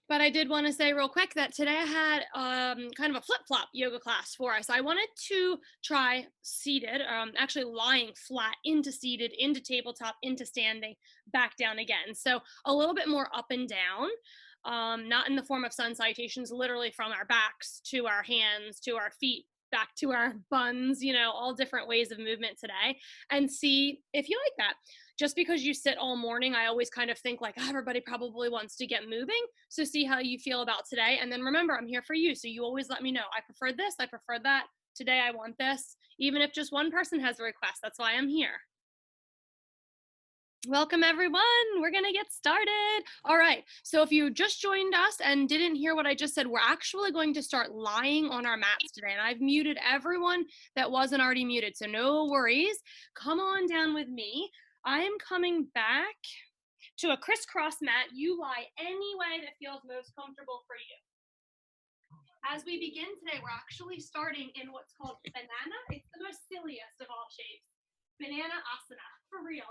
But I did want to say real quick that today I had kind of a flip-flop yoga class for us. I wanted to try seated, actually lying flat into seated, into tabletop, into standing, back down again. So a little bit more up and down, not in the form of sun salutations, literally from our backs to our hands to our feet, back to our buns, all different ways of movement today, and see if you like that. Just because you sit all morning, I always kind of think like, oh, everybody probably wants to get moving. So see how you feel about today. And then remember, I'm here for you. So you always let me know. I prefer this. I prefer that. Today I want this. Even if just one person has a request, that's why I'm here. Welcome everyone. We're gonna get started. All right, so if you just joined us and didn't hear what I just said, we're actually going to start lying on our mats today, and I've muted everyone that wasn't already muted, so no worries. Come on down with me. I am coming back to a crisscross mat. You lie any way that feels most comfortable for you. As we begin today, we're actually starting in what's called banana. It's the most silliest of all shapes. Banana asana, for real.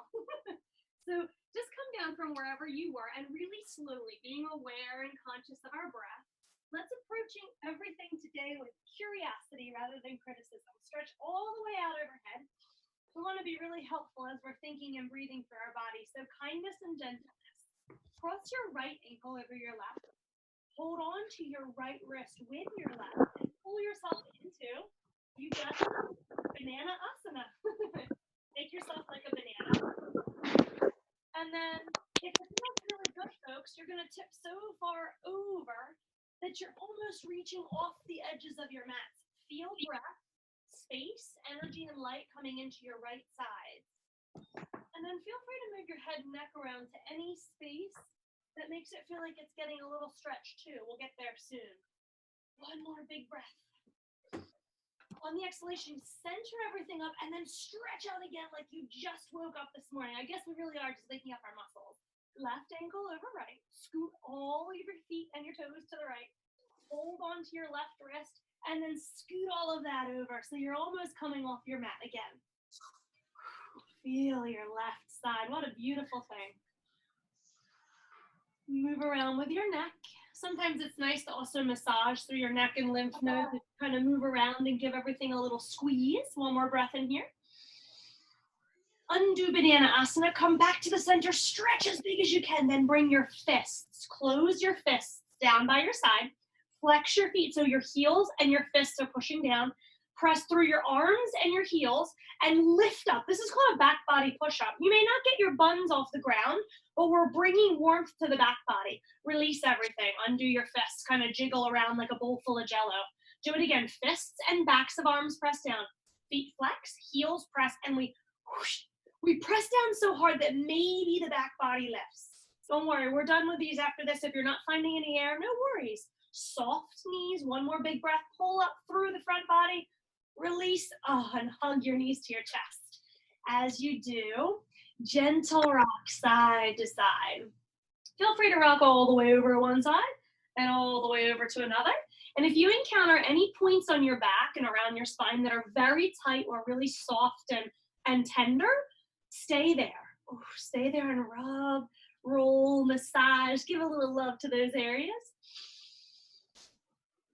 So just come down from wherever you were and really slowly, being aware and conscious of our breath, let's approaching everything today with curiosity rather than criticism. Stretch all the way out overhead. We want to be really helpful as we're thinking and breathing through our body. So kindness and gentleness. Cross your right ankle over your left. Hold on to your right wrist with your left and pull yourself into, you got banana asana. Make yourself like a banana. And then, if it feels really good, folks, you're going to tip so far over that you're almost reaching off the edges of your mats. Feel breath, space, energy, and light coming into your right side. And then feel free to move your head and neck around to any space that makes it feel like it's getting a little stretched too. We'll get there soon. One more big breath. On the exhalation, center everything up and then stretch out again like you just woke up this morning. I guess we really are just waking up our muscles. Left ankle over right. Scoot all of your feet and your toes to the right. Hold on to your left wrist and then scoot all of that over so you're almost coming off your mat again. Feel your left side. What a beautiful thing. Move around with your neck. Sometimes it's nice to also massage through your neck and lymph nodes and kind of move around and give everything a little squeeze. One more breath in here. Undo banana asana. Come back to the center. Stretch as big as you can. Then bring your fists. Close your fists down by your side. Flex your feet so your heels and your fists are pushing down. Press through your arms and your heels and lift up. This is called a back body push-up. You may not get your buns off the ground, but we're bringing warmth to the back body. Release everything. Undo your fists. Kind of jiggle around like a bowl full of Jell-O. Do it again. Fists and backs of arms press down. Feet flex, heels press, and we press down so hard that maybe the back body lifts. Don't worry. We're done with these after this. If you're not finding any air, no worries. Soft knees. One more big breath. Pull up through the front body. Release, and hug your knees to your chest. As you do, gentle rock side to side. Feel free to rock all the way over one side and all the way over to another. And if you encounter any points on your back and around your spine that are very tight or really soft and tender, stay there. Ooh, stay there and rub, roll, massage, give a little love to those areas.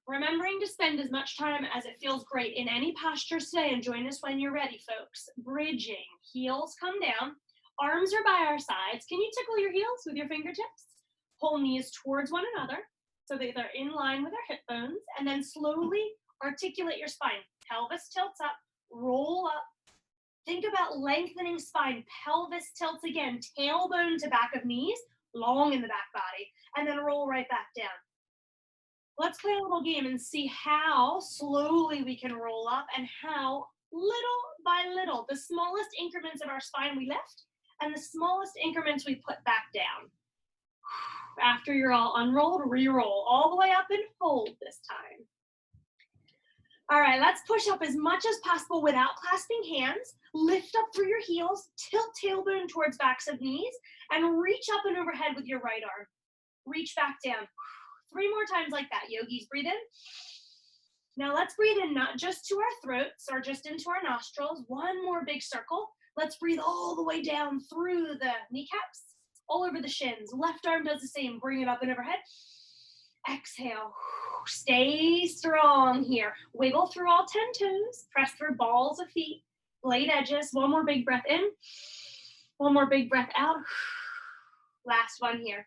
Remembering to spend as much time as it feels great in any posture today, and join us when you're ready, folks. Bridging, heels come down, arms are by our sides. Can you tickle your heels with your fingertips? Pull knees towards one another so that they're in line with our hip bones, and then slowly articulate your spine. Pelvis tilts up, roll up. Think about lengthening spine. Pelvis tilts again, tailbone to back of knees, long in the back body, and then roll right back down. Let's play a little game and see how slowly we can roll up and how little by little, the smallest increments of our spine we lift and the smallest increments we put back down. After you're all unrolled, re-roll all the way up and hold this time. All right, let's push up as much as possible without clasping hands. Lift up through your heels, tilt tailbone towards backs of knees, and reach up and overhead with your right arm. Reach back down. 3 more times like that, yogis. Breathe in. Now let's breathe in not just to our throats or just into our nostrils. One more big circle. Let's breathe all the way down through the kneecaps, all over the shins. Left arm does the same. Bring it up and overhead. Exhale. Stay strong here. Wiggle through all 10 toes. Press through balls of feet, blade edges. One more big breath in. One more big breath out. Last one here.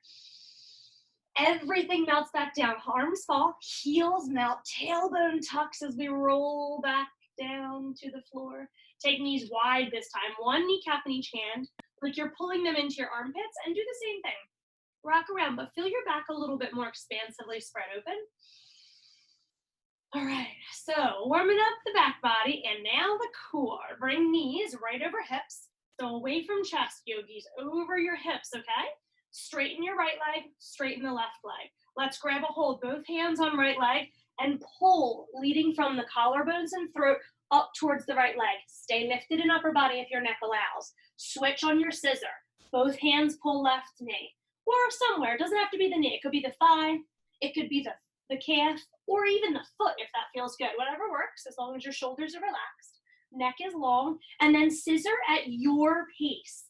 Everything melts back down. Arms fall, heels melt, tailbone tucks as we roll back down to the floor. Take knees wide this time. One kneecap in each hand, like you're pulling them into your armpits, and do the same thing. Rock around, but feel your back a little bit more expansively spread open. All right, so warming up the back body, and now the core. Bring knees right over hips. So away from chest, yogis, over your hips, okay? Straighten your right leg, straighten the left leg. Let's grab a hold, both hands on right leg, and pull, leading from the collarbones and throat up towards the right leg. Stay lifted in upper body if your neck allows. Switch on your scissor. Both hands pull left knee. Or somewhere, it doesn't have to be the knee. It could be the thigh, it could be the calf, or even the foot if that feels good. Whatever works, as long as your shoulders are relaxed. Neck is long, and then scissor at your pace.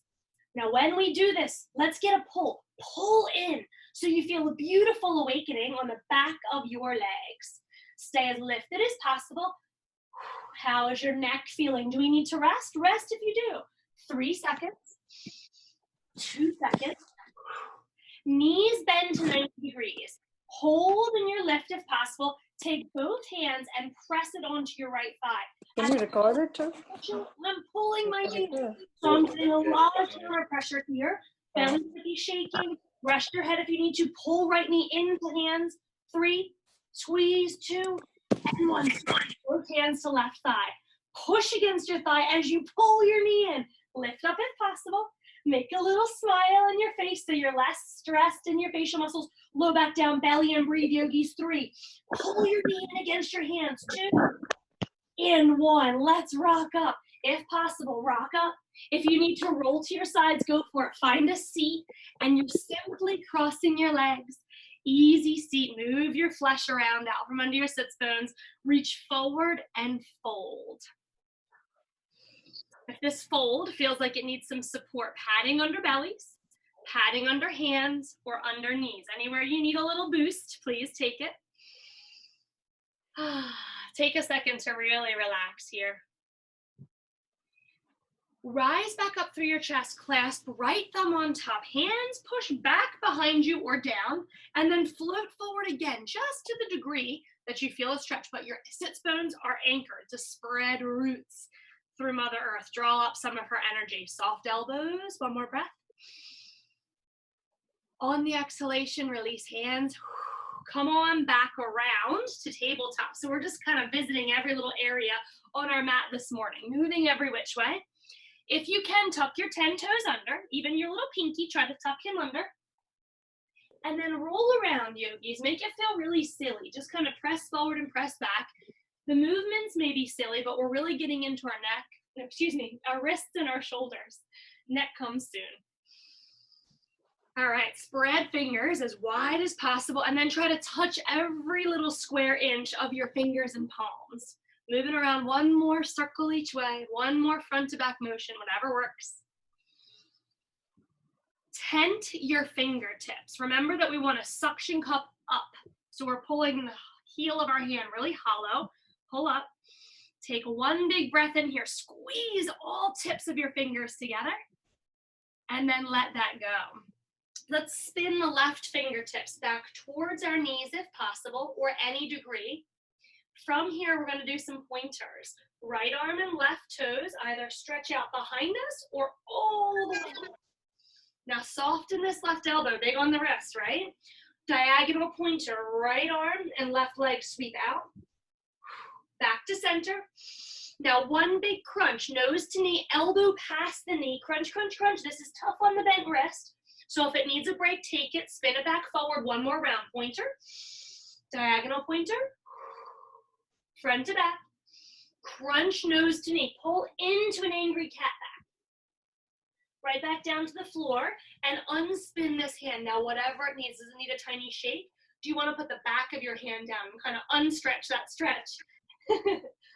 Now when we do this, let's get a pull. Pull in so you feel a beautiful awakening on the back of your legs. Stay as lifted as possible. How is your neck feeling? Do we need to rest? Rest if you do. 3 seconds. 2 seconds. Knees bend to 90 degrees. Hold in your lift if possible. Take both hands and press it onto your right thigh. Can you record it too? I'm pulling my knee. So I'm getting a lot of shoulder pressure here. Belly to be shaking. Rest your head if you need to. Pull right knee into hands. 3, squeeze, 2, and 1. Both hands to left thigh. Push against your thigh as you pull your knee in. Lift up if possible. Make a little smile on your face so you're less stressed in your facial muscles. Low back down, belly and breathe, yogis. 3. Pull your knee in against your hands. 2 and 1. Let's rock up. If possible, rock up. If you need to roll to your sides, go for it. Find a seat and you're simply crossing your legs. Easy seat. Move your flesh around out from under your sits bones. Reach forward and fold. If this fold feels like it needs some support, padding under bellies, padding under hands, or under knees. Anywhere you need a little boost, please take it. Take a second to really relax here. Rise back up through your chest, clasp right thumb on top, hands push back behind you or down, and then float forward again, just to the degree that you feel a stretch, but your sits bones are anchored to spread roots through Mother Earth. Draw up some of her energy. Soft elbows, one more breath. On the exhalation, release hands. Come on back around to tabletop. So we're just kind of visiting every little area on our mat this morning, moving every which way. If you can, tuck your 10 toes under, even your little pinky, try to tuck him under. And then roll around, yogis. Make it feel really silly. Just kind of press forward and press back. The movements may be silly, but we're really getting into our neck, our wrists and our shoulders. Neck comes soon. All right, spread fingers as wide as possible and then try to touch every little square inch of your fingers and palms. Moving around one more circle each way, one more front to back motion, whatever works. Tent your fingertips. Remember that we want a suction cup up. So we're pulling the heel of our hand really hollow. Pull up. Take one big breath in here. Squeeze all tips of your fingers together. And then let that go. Let's spin the left fingertips back towards our knees if possible, or any degree. From here, we're going to do some pointers. Right arm and left toes either stretch out behind us or all the way up. Now soften this left elbow, big on the wrist, right? Diagonal pointer, right arm and left leg sweep out. Back to center. Now one big crunch, nose to knee, elbow past the knee. Crunch, crunch, crunch. This is tough on the bent wrist. So if it needs a break, take it, spin it back forward, one more round. Pointer, diagonal pointer, front to back, crunch nose to knee, pull into an angry cat back. Right back down to the floor and unspin this hand. Now whatever it needs, does it need a tiny shake? Do you want to put the back of your hand down and kind of unstretch that stretch?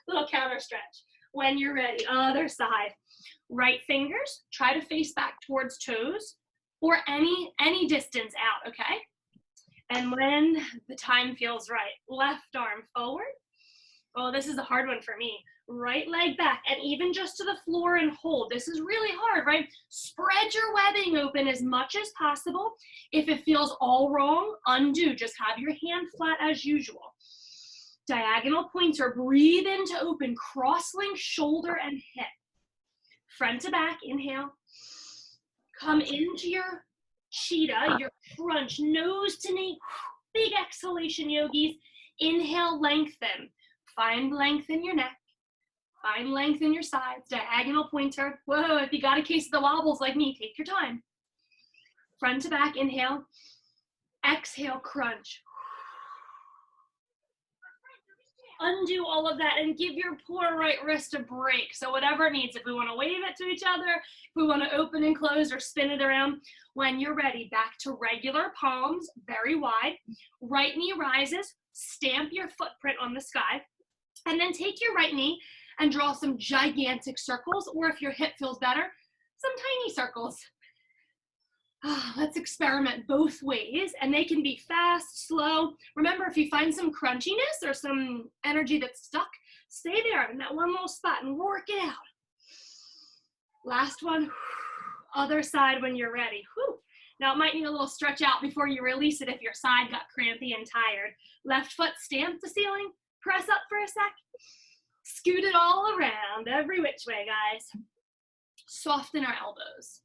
Little counter stretch. When you're ready, other side. Right fingers, try to face back towards toes or any distance out, okay? And when the time feels right, left arm forward. Oh, this is a hard one for me. Right leg back, and even just to the floor and hold. This is really hard, right? Spread your webbing open as much as possible. If it feels all wrong, undo. Just have your hand flat as usual. Diagonal pointer, breathe into open, cross-link shoulder and hip. Front to back, inhale. Come into your cheetah, your crunch, nose to knee. Big exhalation, yogis. Inhale, lengthen. Find length in your neck. Find length in your sides. Diagonal pointer. Whoa, if you got a case of the wobbles like me, take your time. Front to back, inhale. Exhale, crunch. Undo all of that and give your poor right wrist a break. So whatever it needs, if we want to wave it to each other, if we want to open and close or spin it around, when you're ready, back to regular palms, very wide. Right knee rises, stamp your footprint on the sky, and then take your right knee and draw some gigantic circles, or if your hip feels better, some tiny circles. Let's experiment both ways, and they can be fast, slow. Remember, if you find some crunchiness or some energy that's stuck, stay there in that one little spot and work it out. Last one, other side when you're ready. Now it might need a little stretch out before you release it if your side got crampy and tired. Left foot stamp the ceiling, press up for a sec, scoot it all around, every which way, guys. Soften our elbows.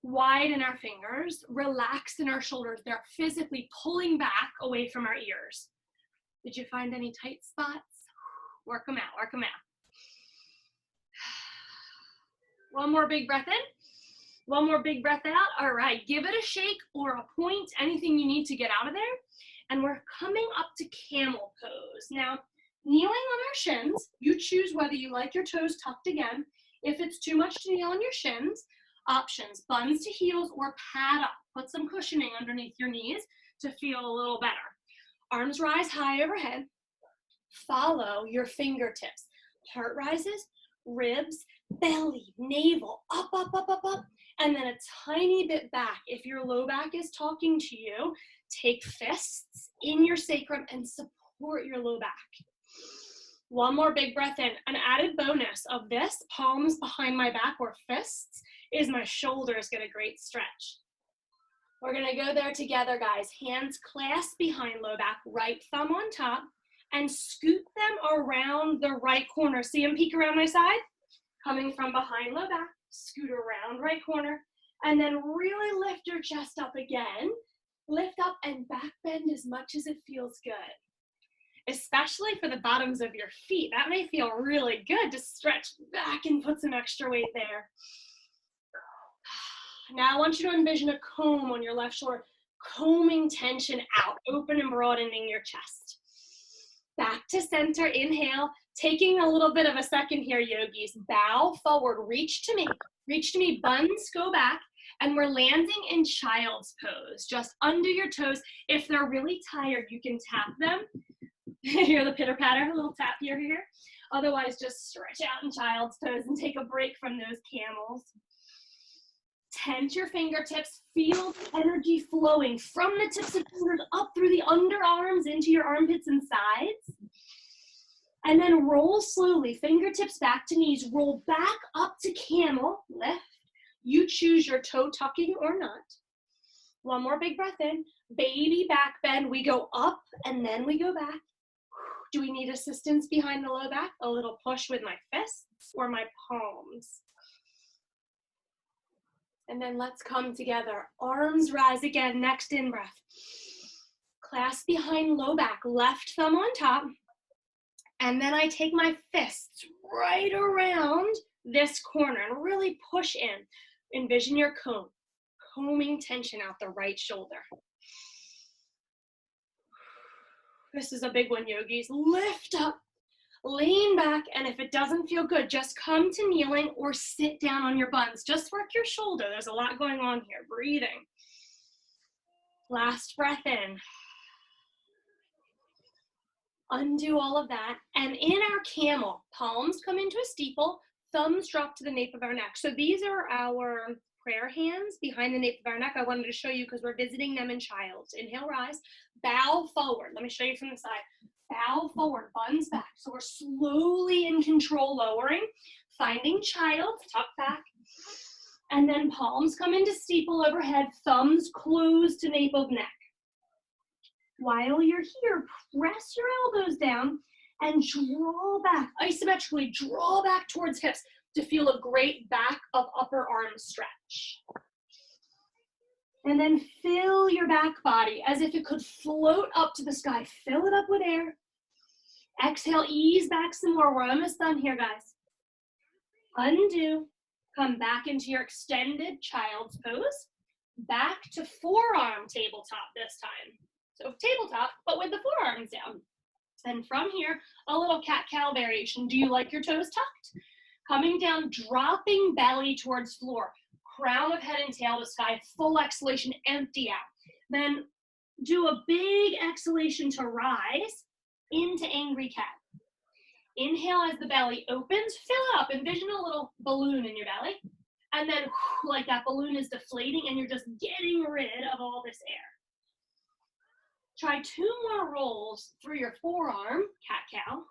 Widen our fingers, relax in our shoulders. They're physically pulling back away from our ears. Did you find any tight spots? Work them out, work them out. One more big breath in. One more big breath out. All right, give it a shake or a point, anything you need to get out of there. And we're coming up to camel pose. Now, kneeling on our shins, you choose whether you like your toes tucked again. If it's too much to kneel on your shins, options, buns to heels or pad up. Put some cushioning underneath your knees to feel a little better. Arms rise high overhead. Follow your fingertips. Heart rises, ribs, belly, navel, up, up, up, up, up, and then a tiny bit back. If your low back is talking to you, take fists in your sacrum and support your low back. One more big breath in. An added bonus of this, palms behind my back or fists, is my shoulders get a great stretch. We're gonna go there together, guys. Hands clasped behind low back, right thumb on top, and scoot them around the right corner. See them peek around my side? Coming from behind low back, scoot around right corner, and then really lift your chest up again. Lift up and back bend as much as it feels good. Especially for the bottoms of your feet. That may feel really good to stretch back and put some extra weight there. Now I want you to envision a comb on your left shoulder, combing tension out, open and broadening your chest. Back to center, inhale, taking a little bit of a second here, yogis. Bow forward, reach to me, buns go back, and we're landing in child's pose, just under your toes. If they're really tired, you can tap them. Hear the pitter patter, a little tap here. Otherwise, just stretch out in child's pose and take a break from those camels. Tense your fingertips, feel the energy flowing from the tips of fingers up through the underarms into your armpits and sides. And then roll slowly, fingertips back to knees, roll back up to camel, lift. You choose your toe tucking or not. One more big breath in, baby back bend. We go up and then we go back. Do we need assistance behind the low back? A little push with my fists or my palms. And then let's come together. Arms rise again, next in-breath. Clasp behind low back, left thumb on top. And then I take my fists right around this corner and really push in. Envision your comb, combing tension out the right shoulder. This is a big one, yogis. Lift up, lean back, and if it doesn't feel good, just come to kneeling or sit down on your buns. Just work your shoulder. There's a lot going on here. Breathing. Last breath in. Undo all of that. And in our camel, palms come into a steeple, thumbs drop to the nape of our neck. So these are our prayer hands behind the nape of our neck. I wanted to show you because we're visiting them in child. Inhale, rise, bow forward. Let me show you from the side. Bow forward, buns back. So we're slowly in control, lowering, finding child, tuck back. And then palms come into steeple overhead, thumbs close to nape of neck. While you're here, press your elbows down and draw back, isometrically draw back towards hips to feel a great back of upper arm stretch. And then fill your back body as if it could float up to the sky. Fill it up with air. Exhale, ease back some more. We're almost done here, guys. Undo. Come back into your extended child's pose. Back to forearm tabletop this time. So tabletop, but with the forearms down. And from here, a little cat-cow variation. Do you like your toes tucked? Coming down, dropping belly towards floor. Crown of head and tail to sky. Full exhalation, empty out. Then do a big exhalation to rise into angry cat. Inhale as the belly opens, fill up. Envision a little balloon in your belly. And then like that balloon is deflating and you're just getting rid of all this air. Try 2 more rolls through your forearm, cat-cow.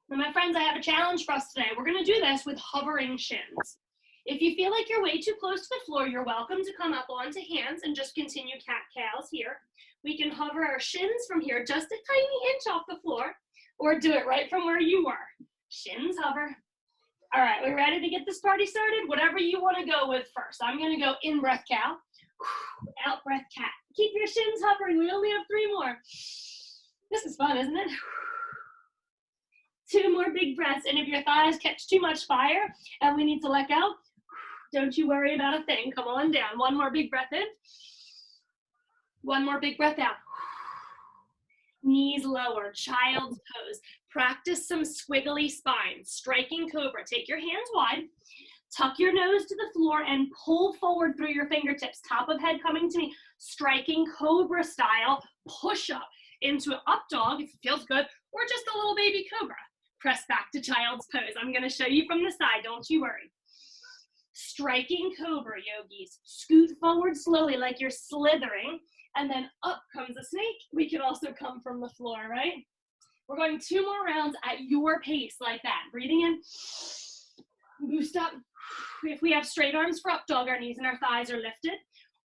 Now, my friends, I have a challenge for us today. We're gonna do this with hovering shins. If you feel like you're way too close to the floor, you're welcome to come up onto hands and just continue cat-cows here. We can hover our shins from here just a tiny inch off the floor, or do it right from where you were. Shins hover. All right, we ready to get this party started? Whatever you wanna go with first. I'm gonna go in-breath cow, out-breath cat. Keep your shins hovering, we only have 3 more. This is fun, isn't it? 2 more big breaths, and if your thighs catch too much fire and we need to let go, don't you worry about a thing. Come on down. 1 more big breath in. 1 more big breath out. Knees lower, child's pose. Practice some squiggly spines. Striking cobra. Take your hands wide. Tuck your nose to the floor and pull forward through your fingertips. Top of head coming to me. Striking cobra style. Push up into an up dog if it feels good, or just a little baby cobra. Press back to child's pose. I'm going to show you from the side. Don't you worry. Striking cobra, yogis. Scoot forward slowly like you're slithering, and then up comes a snake. We can also come from the floor, right? We're going 2 more rounds at your pace like that. Breathing in, boost up. If we have straight arms for up dog, our knees and our thighs are lifted.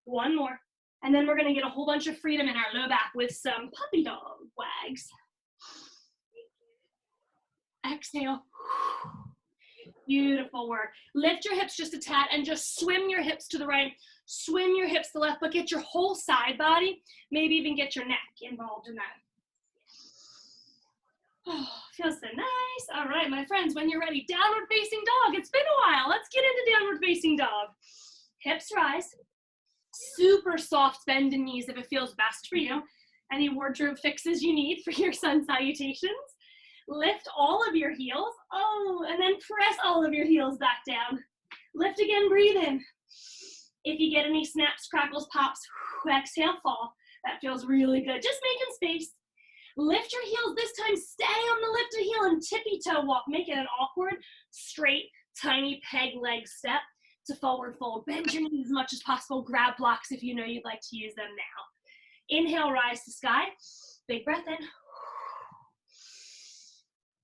1 more. And then we're going to get a whole bunch of freedom in our low back with some puppy dog wags. Exhale. Beautiful work. Lift your hips just a tad and just swim your hips to the right, swim your hips to the left, but get your whole side body, maybe even get your neck involved in that. Oh, feels so nice. All right, my friends, when you're ready, downward facing dog. It's been a while. Let's get into downward facing dog. Hips rise. Super soft bend in knees if it feels best for you. Any wardrobe fixes you need for your sun salutations. Lift all of your heels. Oh, and then press all of your heels back down. Lift again, breathe in. If you get any snaps, crackles, pops, exhale, fall. That feels really good. Just making space. Lift your heels this time. Stay on the lifted heel and tippy toe walk. Make it an awkward, straight, tiny peg leg step to forward fold. Bend your knees as much as possible. Grab blocks if you know you'd like to use them now. Inhale, rise to sky. Big breath in.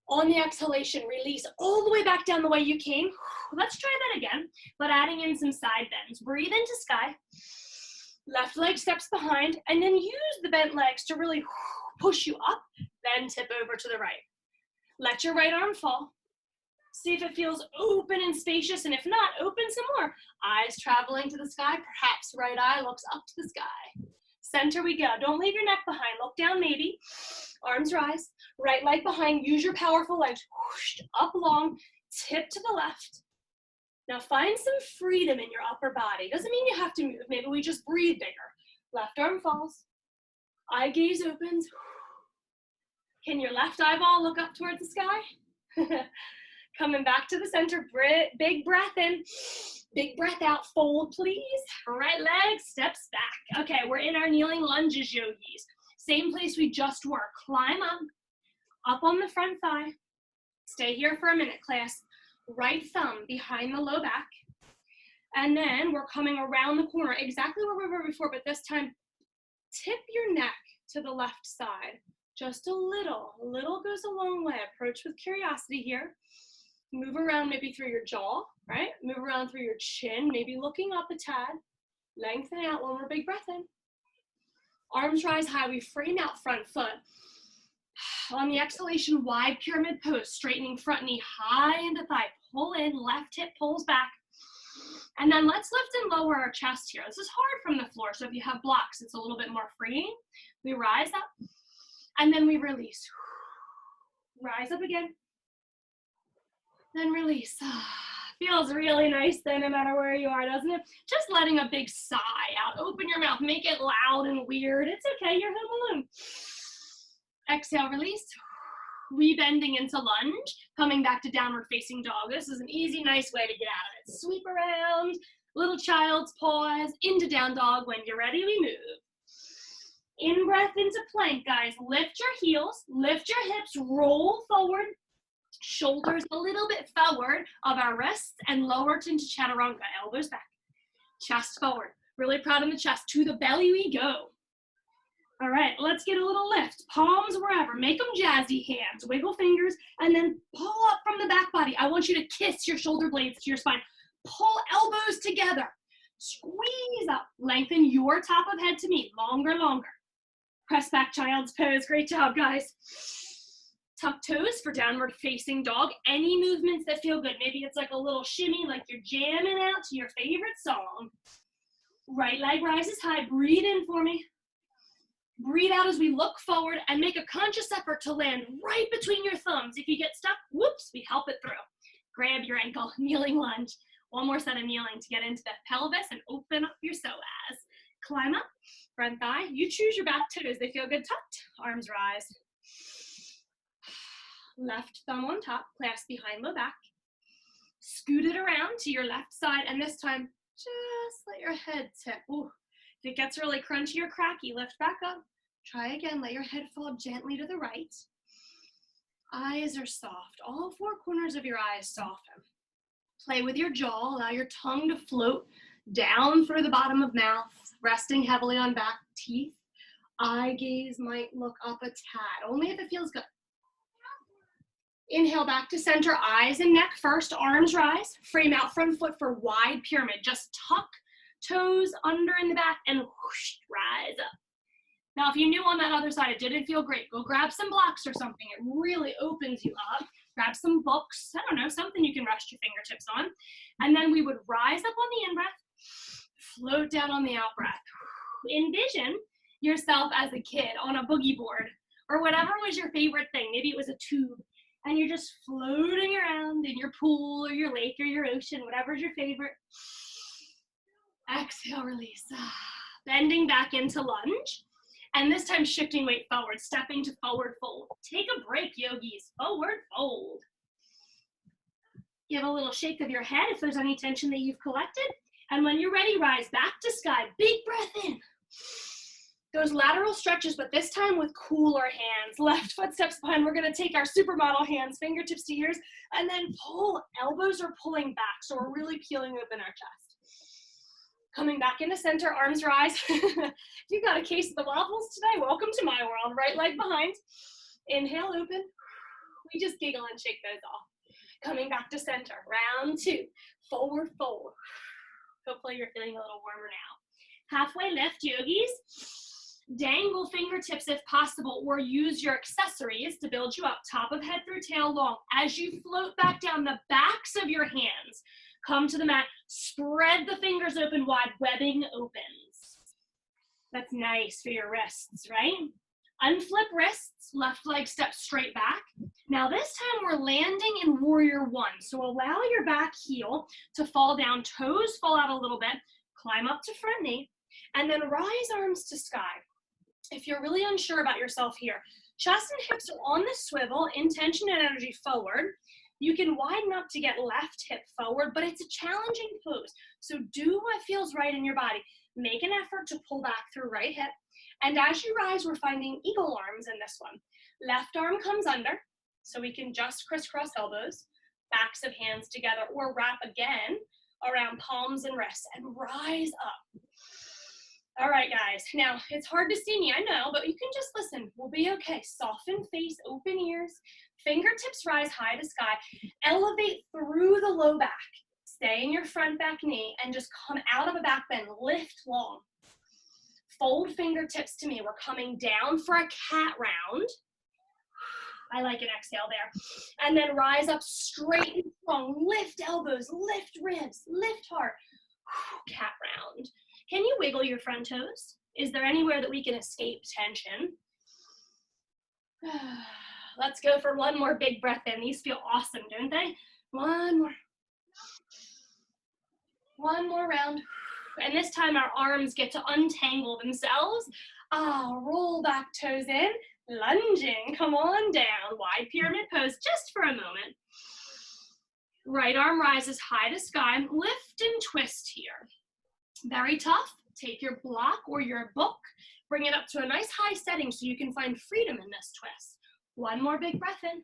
On the exhalation, release all the way back down the way you came. Let's try that again, but adding in some side bends. Breathe into sky. Left leg steps behind, and then use the bent legs to really push you up, then tip over to the right. Let your right arm fall. See if it feels open and spacious, and if not, open some more. Eyes traveling to the sky, perhaps right eye looks up to the sky. Center we go. Don't leave your neck behind. Look down maybe. Arms rise. Right leg behind. Use your powerful legs. Whoosh, up long. Tip to the left. Now find some freedom in your upper body. Doesn't mean you have to move. Maybe we just breathe bigger. Left arm falls. Eye gaze opens. Can your left eyeball look up towards the sky? Coming back to the center. Big breath in. Big breath out. Fold, please. Right leg steps back. Okay, we're in our kneeling lunges, yogis. Same place we just were. Climb up. Up on the front thigh. Stay here for a minute, class. Right thumb behind the low back. And then we're coming around the corner, exactly where we were before, but this time, tip your neck to the left side. Just a little goes a long way. Approach with curiosity here. Move around maybe through your jaw, right? Move around through your chin, maybe looking up a tad. Lengthen out, one more big breath in. Arms rise high, we frame out front foot. On the exhalation, wide pyramid pose, straightening front knee high into thigh. Pull in, left hip pulls back. And then let's lift and lower our chest here. This is hard from the floor, so if you have blocks, it's a little bit more freeing. We rise up, and then we release. Rise up again, then release. Feels really nice then, no matter where you are, doesn't it? Just letting a big sigh out. Open your mouth, make it loud and weird. It's okay, you're home alone. Exhale, release. Rebending into lunge, coming back to downward facing dog. This is an easy, nice way to get out of it. Sweep around, little child's pause, into down dog. When you're ready, we move. In breath into plank, guys. Lift your heels, lift your hips, roll forward, shoulders a little bit forward of our wrists, and lower into chaturanga, elbows back, chest forward. Really proud in the chest. To the belly we go. All right, let's get a little lift. Palms wherever. Make them jazzy hands. Wiggle fingers, and then pull up from the back body. I want you to kiss your shoulder blades to your spine. Pull elbows together. Squeeze up. Lengthen your top of head to meet. Longer, longer. Press back, child's pose. Great job, guys. Tuck toes for downward facing dog. Any movements that feel good. Maybe it's like a little shimmy, like you're jamming out to your favorite song. Right leg rises high. Breathe in for me. Breathe out as we look forward and make a conscious effort to land right between your thumbs. If you get stuck, whoops, we help it through. Grab your ankle, kneeling lunge. One more set of kneeling to get into the pelvis and open up your psoas. Climb up, front thigh. You choose your back toes. They feel good tucked. Arms rise. Left thumb on top, clasp behind low back. Scoot it around to your left side, and this time, just let your head tip. Ooh. If it gets really crunchy or cracky, lift back up. Try again, let your head fall gently to the right. Eyes are soft. All four corners of your eyes soften. Play with your jaw. Allow your tongue to float down through the bottom of mouth, resting heavily on back teeth. Eye gaze might look up a tad, only if it feels good. Inhale back to center, eyes and neck first, arms rise. Frame out front foot for wide pyramid. Just tuck toes under in the back and whoosh, rise up. Now, if you knew on that other side it didn't feel great, go grab some blocks or something. It really opens you up. Grab some books, I don't know, something you can rest your fingertips on. And then we would rise up on the in-breath, float down on the out-breath. Envision yourself as a kid on a boogie board or whatever was your favorite thing. Maybe it was a tube. And you're just floating around in your pool or your lake or your ocean, whatever's your favorite. Exhale, release. Bending back into lunge. And this time shifting weight forward, stepping to forward fold. Take a break, yogis. Forward fold. Give a little shake of your head if there's any tension that you've collected. And when you're ready, rise back to sky. Big breath in. Those lateral stretches, but this time with cooler hands. Left foot steps behind. We're going to take our supermodel hands, fingertips to ears, and then pull. Elbows are pulling back, so we're really peeling open our chest. Coming back into center, arms rise. If you got a case of the waffles today, welcome to my world. Right leg behind. Inhale, open. We just giggle and shake those off. Coming back to center. Round two. Forward fold. Hopefully you're feeling a little warmer now. Halfway lift, yogis. Dangle fingertips if possible, or use your accessories to build you up. Top of head through tail long. As you float back down, the backs of your hands come to the mat. Spread the fingers open wide. Webbing opens. That's nice for your wrists, right? Unflip wrists. Left leg steps straight back. Now this time we're landing in warrior one. So allow your back heel to fall down. Toes fall out a little bit. Climb up to front knee. And then rise arms to sky. If you're really unsure about yourself here, chest and hips are on the swivel, intention and energy forward. You can widen up to get left hip forward, but it's a challenging pose. So do what feels right in your body. Make an effort to pull back through right hip. And as you rise, we're finding eagle arms in this one. Left arm comes under, so we can just crisscross elbows. backs of hands together, or wrap again around palms and wrists and rise up. All right, guys. Now, it's hard to see me, I know, but you can just listen. We'll be okay. Soften face, open ears. Fingertips rise high to sky. Elevate through the low back. Stay in your front back knee and just come out of a back bend. Lift long. Fold fingertips to me. We're coming down for a cat round. I like an exhale there. And then rise up straight and strong. Lift elbows, lift ribs, lift heart. Cat round. Can you wiggle your front toes? Is there anywhere that we can escape tension? Let's go for one more big breath in. These feel awesome, don't they? One more. One more round. And this time our arms get to untangle themselves. Roll back toes in. Lunging, come on down. Wide pyramid pose just for a moment. Right arm rises high to sky. Lift and twist here. Very tough. Take your block or your book. Bring it up to a nice high setting so you can find freedom in this twist. One more big breath in.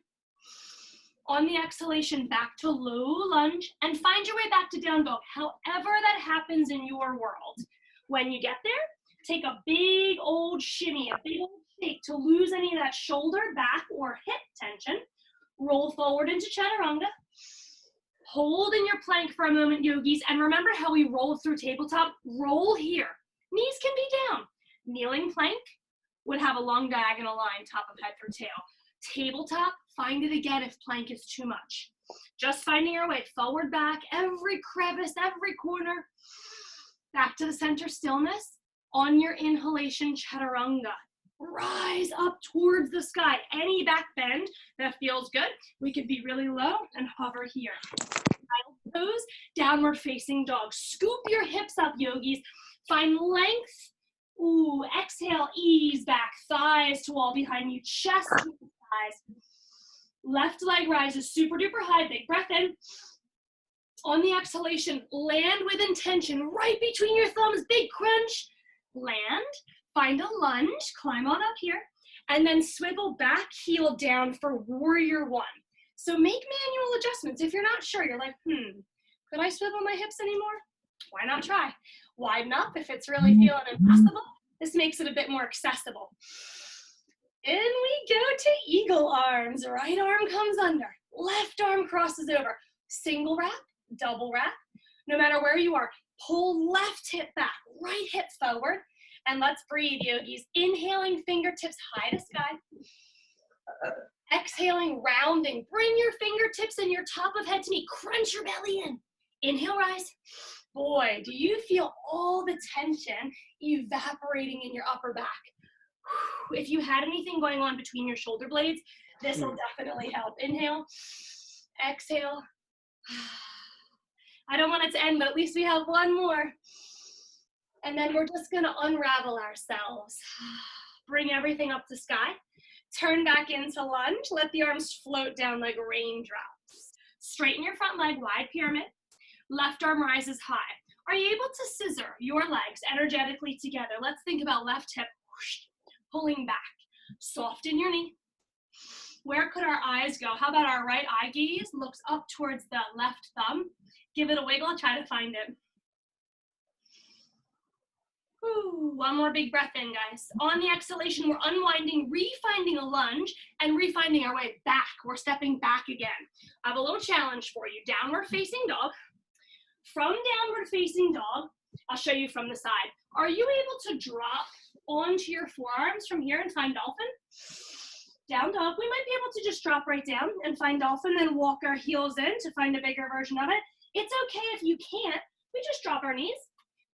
On the exhalation, back to low lunge and find your way back to down dog, however that happens in your world. When you get there, take a big old shimmy, a big old shake to lose any of that shoulder, back, or hip tension. Roll forward into chaturanga. Hold in your plank for a moment, yogis, and remember how we rolled through tabletop? Roll here. Knees can be down. Kneeling plank would have a long diagonal line, top of head for tail. Tabletop, find it again if plank is too much. Just finding your way forward, back, every crevice, every corner. Back to the center stillness. On your inhalation, chaturanga. Rise up towards the sky. Any back bend that feels good. We could be really low and hover here. Child pose, downward facing dog. Scoop your hips up, yogis. Find length. Ooh, exhale, ease back. Thighs to wall behind you. Chest to the thighs. Left leg rises super duper high. Big breath in. On the exhalation, land with intention. Right between your thumbs. Big crunch. Land. Find a lunge, climb on up here, and then swivel back, heel down for warrior one. So make manual adjustments. If you're not sure, you're like, could I swivel my hips anymore? Why not try? Widen up if it's really feeling impossible. This makes it a bit more accessible. In we go to eagle arms. Right arm comes under, left arm crosses over. Single wrap, double wrap. No matter where you are, pull left hip back, right hip forward. And let's breathe, yogis. Inhaling, fingertips high to sky. Exhaling, rounding. Bring your fingertips and your top of head to knee. Crunch your belly in. Inhale, rise. Boy, do you feel all the tension evaporating in your upper back. If you had anything going on between your shoulder blades, this will definitely help. Inhale, exhale. I don't want it to end, but at least we have one more. And then we're just gonna unravel ourselves. Bring everything up to sky. Turn back into lunge. Let the arms float down like raindrops. Straighten your front leg, wide pyramid. Left arm rises high. Are you able to scissor your legs energetically together? Let's think about left hip, whoosh, pulling back. Soften your knee. Where could our eyes go? How about our right eye gaze looks up towards the left thumb? Give it a wiggle, try to find it. Ooh, one more big breath in, guys. On the exhalation, we're unwinding, refinding a lunge, and refinding our way back. We're stepping back again. I have a little challenge for you. Downward facing dog. From downward facing dog, I'll show you from the side. Are you able to drop onto your forearms from here and find dolphin? Down dog. We might be able to just drop right down and find dolphin, then walk our heels in to find a bigger version of it. It's okay if you can't. We just drop our knees,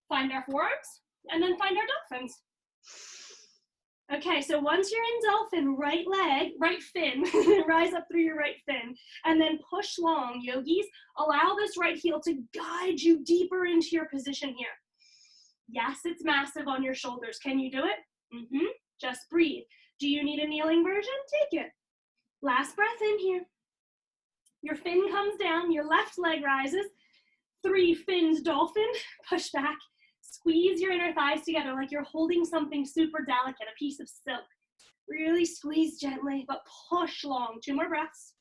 find our forearms, and then find our dolphins. Okay, so once you're in dolphin, right leg, right fin, rise up through your right fin, and then push long, yogis. Allow this right heel to guide you deeper into your position here. Yes, it's massive on your shoulders. Can you do it? Just breathe. Do you need a kneeling version? Take it. Last breath in here. Your fin comes down, your left leg rises. 3 fins, dolphin, push back. Squeeze your inner thighs together like you're holding something super delicate, a piece of silk. Really squeeze gently, but push long. 2 more breaths.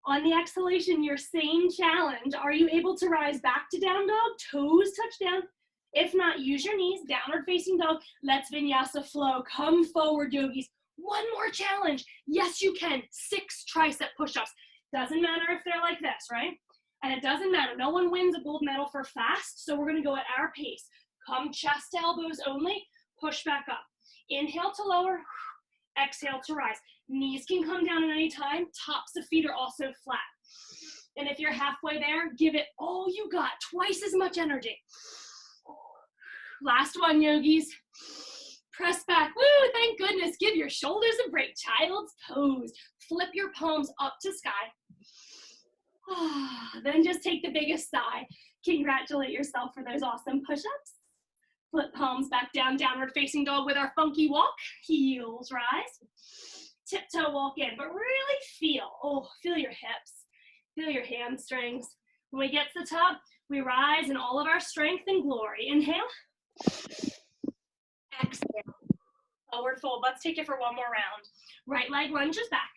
On the exhalation, your same challenge. Are you able to rise back to down dog? Toes touch down. If not, use your knees, downward facing dog. Let's vinyasa flow. Come forward, yogis. One more challenge. Yes, you can. 6 tricep push-ups. Doesn't matter if they're like this, right? And it doesn't matter. No one wins a gold medal for fast, so we're going to go at our pace. Come chest to elbows only. Push back up. Inhale to lower. Exhale to rise. Knees can come down at any time. Tops of feet are also flat. And if you're halfway there, give it all you got. Twice as much energy. Last one, yogis. Press back. Woo, thank goodness. Give your shoulders a break. Child's pose. Flip your palms up to sky. Then just take the biggest sigh. Congratulate yourself for those awesome push-ups. Flip palms back down, downward facing dog with our funky walk. Heels rise. Tiptoe walk in, but really feel your hips. Feel your hamstrings. When we get to the top, we rise in all of our strength and glory. Inhale. Exhale. Forward fold. Let's take it for one more round. Right leg lunges back.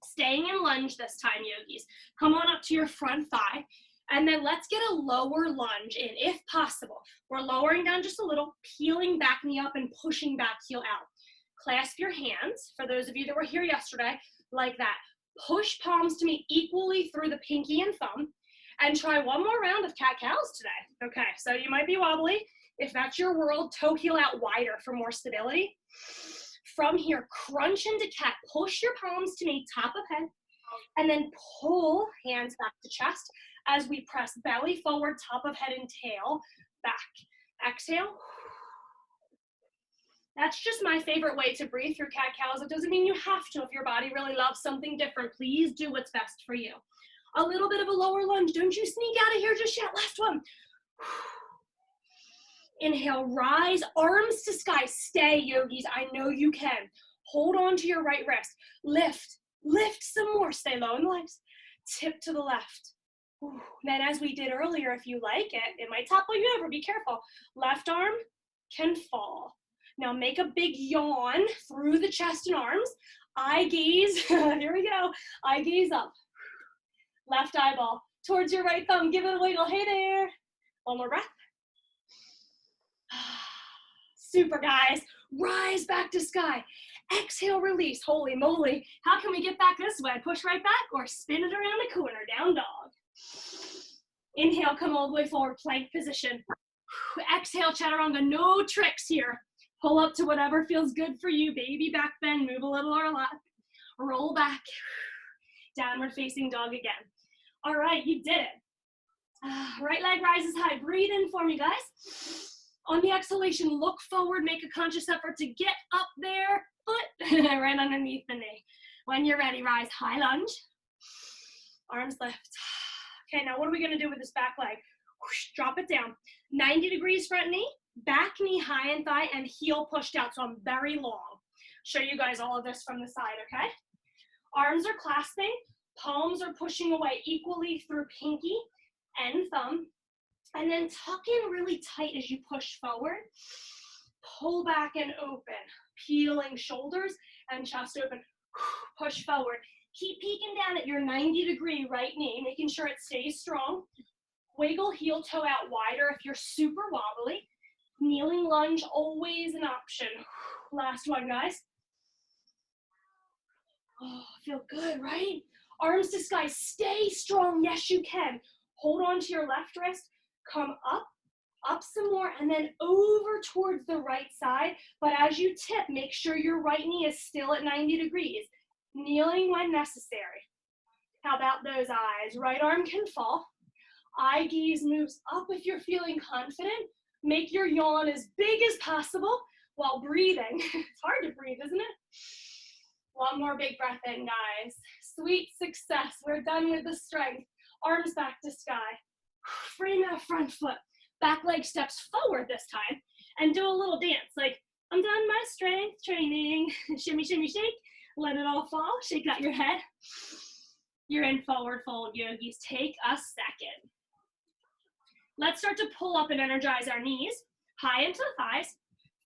Staying in lunge this time, yogis. Come on up to your front thigh. And then let's get a lower lunge in, if possible. We're lowering down just a little, peeling back knee up and pushing back heel out. Clasp your hands, for those of you that were here yesterday, like that. Push palms to meet equally through the pinky and thumb. And try one more round of cat-cows today. Okay, so you might be wobbly. If that's your world, toe heel out wider for more stability. From here, crunch into cat. Push your palms to meet top of head. And then pull hands back to chest as we press belly forward, top of head and tail back. Exhale. That's just my favorite way to breathe through cat-cows. It doesn't mean you have to. If your body really loves something different, please do what's best for you. A little bit of a lower lunge. Don't you sneak out of here just yet. Last one. Inhale, rise, arms to sky. Stay, yogis. I know you can. Hold on to your right wrist. Lift some more. Stay low in the legs. Tip to the left. Then as we did earlier, if you like it might topple you over. Be careful. Left arm can fall. Now make a big yawn through the chest and arms. Eye gaze. Here we go. Eye gaze up. Left eyeball towards your right thumb. Give it a wiggle. Hey there. One more breath. Super, guys. Rise back to sky. Exhale, release. Holy moly. How can we get back this way? Push right back or spin it around the corner. Down dog. Inhale, come all the way forward. Plank position. Exhale, chaturanga. No tricks here. Pull up to whatever feels good for you. Baby back bend. Move a little or a lot. Roll back. Downward facing dog again. All right, you did it. Right leg rises high. Breathe in for me, guys. On the exhalation, look forward. Make a conscious effort to get up there. Foot right underneath the knee. When you're ready, rise. High lunge. Arms lift. Okay, now what are we going to do with this back leg? Whoosh, drop it down. 90 degrees front knee, back knee high and thigh, and heel pushed out, so I'm very long. Show you guys all of this from the side, okay? Arms are clasping. Palms are pushing away equally through pinky and thumb. And then tuck in really tight as you push forward. Pull back and open. Peeling shoulders and chest open. Push forward. Keep peeking down at your 90-degree right knee, making sure it stays strong. Wiggle heel toe out wider if you're super wobbly. Kneeling lunge, always an option. Last one, guys. Oh, feel good, right? Arms to sky. Stay strong. Yes, you can. Hold on to your left wrist. Come up some more, and then over towards the right side. But as you tip, make sure your right knee is still at 90 degrees. Kneeling when necessary. How about those eyes? Right arm can fall. Eye gaze moves up if you're feeling confident. Make your yawn as big as possible while breathing. It's hard to breathe, isn't it? One more big breath in, guys. Sweet success. We're done with the strength. Arms back to sky. Frame that front foot. Back leg steps forward this time. And do a little dance. Like, I'm done my strength training. Shimmy, shimmy, shake. Let it all fall. Shake out your head. You're in forward fold, yogis. Take a second. Let's start to pull up and energize our knees. High into the thighs.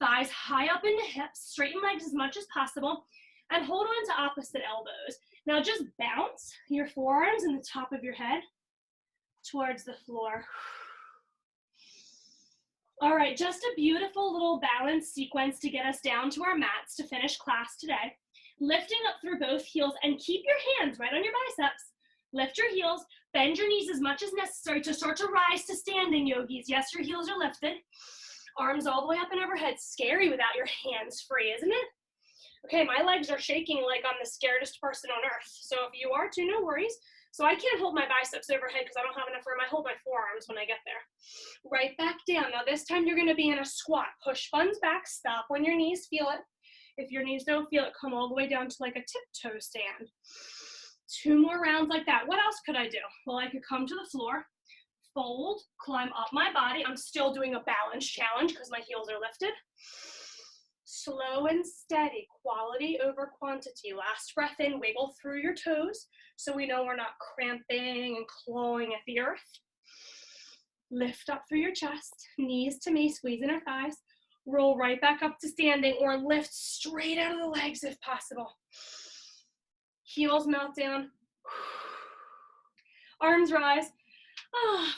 Thighs high up into hips. Straighten legs as much as possible. and hold on to opposite elbows. Now just bounce your forearms and the top of your head towards the floor. All right, just a beautiful little balance sequence to get us down to our mats to finish class today. Lifting up through both heels and keep your hands right on your biceps. Lift your heels, bend your knees as much as necessary to start to rise to standing, yogis. Yes, your heels are lifted. Arms all the way up and overhead. Scary without your hands free, isn't it? Okay, my legs are shaking like I'm the scaredest person on earth. So if you are too, no worries. So I can't hold my biceps overhead because I don't have enough room. I hold my forearms when I get there. Right back down. Now this time you're gonna be in a squat. Push buns back, stop when your knees feel it. If your knees don't feel it, come all the way down to like a tiptoe stand. 2 more rounds like that. What else could I do? Well, I could come to the floor, fold, climb up my body. I'm still doing a balance challenge because my heels are lifted. Slow and steady, quality over quantity. Last breath in, wiggle through your toes so we know we're not cramping and clawing at the earth. Lift up through your chest, knees to me, squeeze inner thighs. Roll right back up to standing or lift straight out of the legs if possible. Heels melt down. Arms rise.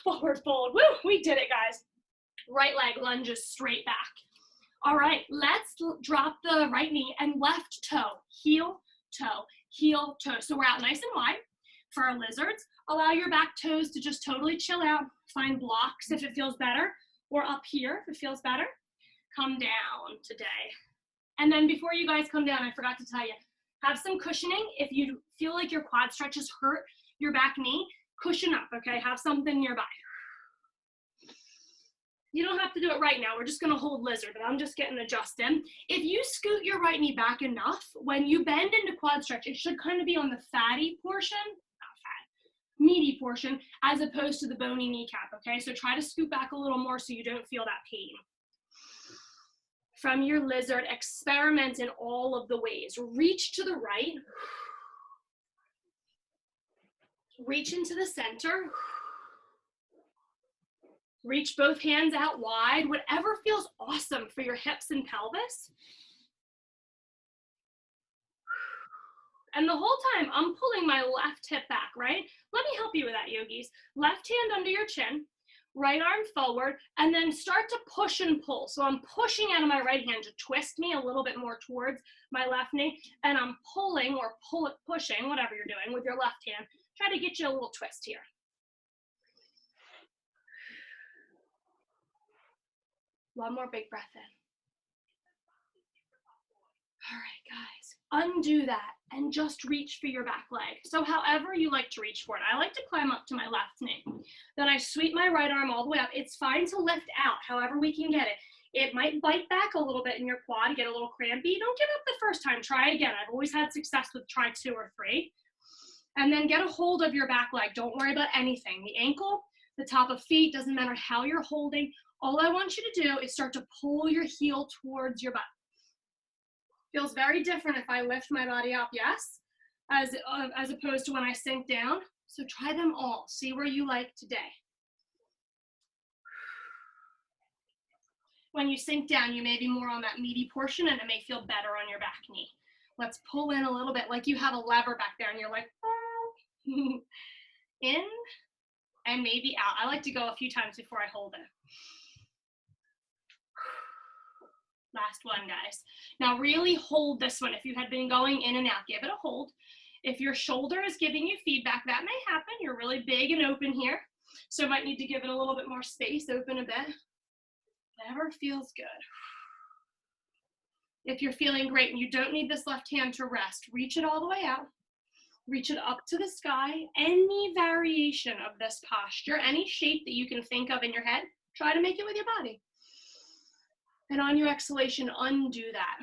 Forward fold. Woo, we did it, guys. Right leg lunges straight back. All right, let's drop the right knee and left toe, heel, toe, heel, toe. So we're out nice and wide. For our lizards, allow your back toes to just totally chill out. Find blocks if it feels better, or up here if it feels better. Come down today. And then before you guys come down, I forgot to tell you, have some cushioning. If you feel like your quad stretches hurt your back knee, cushion up, okay? Have something nearby. You don't have to do it right now. We're just gonna hold lizard, but I'm just getting adjusted. If you scoot your right knee back enough, when you bend into quad stretch, it should kind of be on the fatty portion, not fat, meaty portion, as opposed to the bony kneecap, okay? So try to scoot back a little more so you don't feel that pain. From your lizard, experiment in all of the ways. Reach to the right. Reach into the center. Reach both hands out wide, whatever feels awesome for your hips and pelvis. And the whole time, I'm pulling my left hip back, right? Let me help you with that, yogis. Left hand under your chin, right arm forward, and then start to push and pull. So I'm pushing out of my right hand to twist me a little bit more towards my left knee, and I'm pulling or pushing, whatever you're doing, with your left hand. Try to get you a little twist here. One more big breath in. All right, guys, undo that and just reach for your back leg. So however you like to reach for it. I like to climb up to my left knee. Then I sweep my right arm all the way up. It's fine to lift out, however we can get it. It might bite back a little bit in your quad, get a little crampy. Don't give up the first time, try again. I've always had success with try 2 or 3. And then get a hold of your back leg. Don't worry about anything. The ankle, the top of feet, doesn't matter how you're holding. All I want you to do is start to pull your heel towards your butt. Feels very different if I lift my body up, yes, as opposed to when I sink down. So try them all. See where you like today. When you sink down, you may be more on that meaty portion and it may feel better on your back knee. Let's pull in a little bit like you have a lever back there and you're like, oh. In and maybe out. I like to go a few times before I hold it. Last one, guys. Now really hold this one. If you had been going in and out, give it a hold. If your shoulder is giving you feedback, that may happen. You're really big and open here. So might need to give it a little bit more space, open a bit. Whatever feels good. If you're feeling great and you don't need this left hand to rest, reach it all the way out. Reach it up to the sky. Any variation of this posture, any shape that you can think of in your head, try to make it with your body. And on your exhalation, undo that.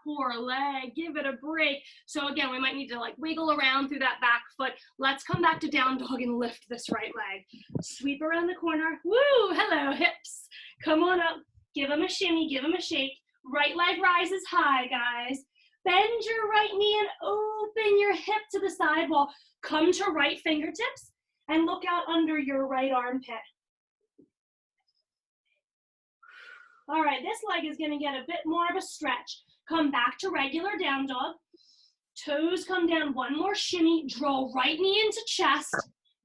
Poor leg, give it a break. So again, we might need to like wiggle around through that back foot. Let's come back to down dog and lift this right leg. Sweep around the corner. Woo, hello hips. Come on up, give them a shimmy, give them a shake. Right leg rises high, guys. Bend your right knee and open your hip to the side wall. Come to right fingertips and look out under your right armpit. All right, this leg is gonna get a bit more of a stretch. Come back to regular down dog. Toes come down, one more shimmy, draw right knee into chest,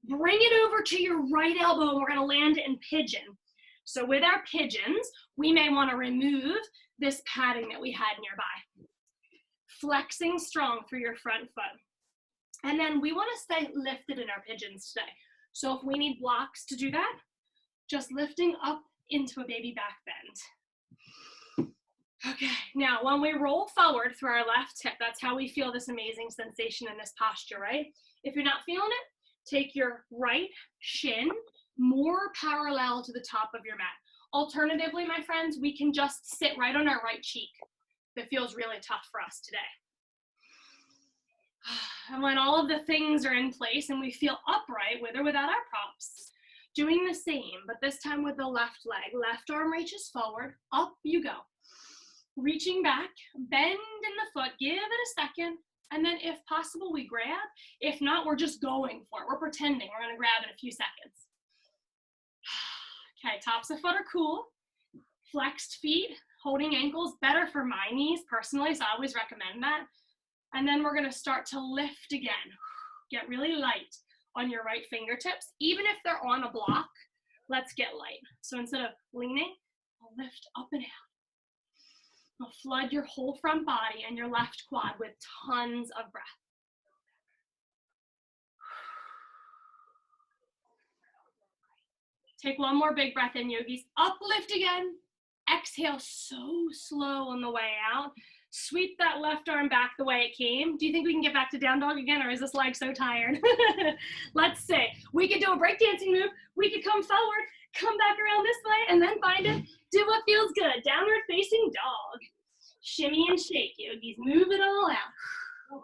bring it over to your right elbow, and we're gonna land in pigeon. So with our pigeons, we may wanna remove this padding that we had nearby. Flexing strong through your front foot. And then we wanna stay lifted in our pigeons today. So if we need blocks to do that, just lifting up into a baby back bend. Okay, now when we roll forward through our left hip, that's how we feel this amazing sensation in this posture, right? If you're not feeling it, take your right shin more parallel to the top of your mat. Alternatively, my friends, we can just sit right on our right cheek. That feels really tough for us today. And when all of the things are in place and we feel upright with or without our props, doing the same, but this time with the left leg. Left arm reaches forward, up you go. Reaching back, bend in the foot, give it a second, and then if possible, we grab. If not, we're just going for it. We're pretending we're gonna grab in a few seconds. Okay, tops of foot are cool. Flexed feet, holding ankles, better for my knees personally, so I always recommend that. And then we're gonna start to lift again. Get really light on your right fingertips. Even if they're on a block, let's get light. So instead of leaning, I'll lift up and out. I'll flood your whole front body and your left quad with tons of breath. Take one more big breath in, yogis. Uplift again. Exhale so slow on the way out. Sweep that left arm back the way it came. Do you think we can get back to down dog again, or is this leg so tired? Let's see. We could do a breakdancing move. We could come forward, come back around this way, and then find it. Do what feels good. Downward facing dog. Shimmy and shake, yogis. Move it all out.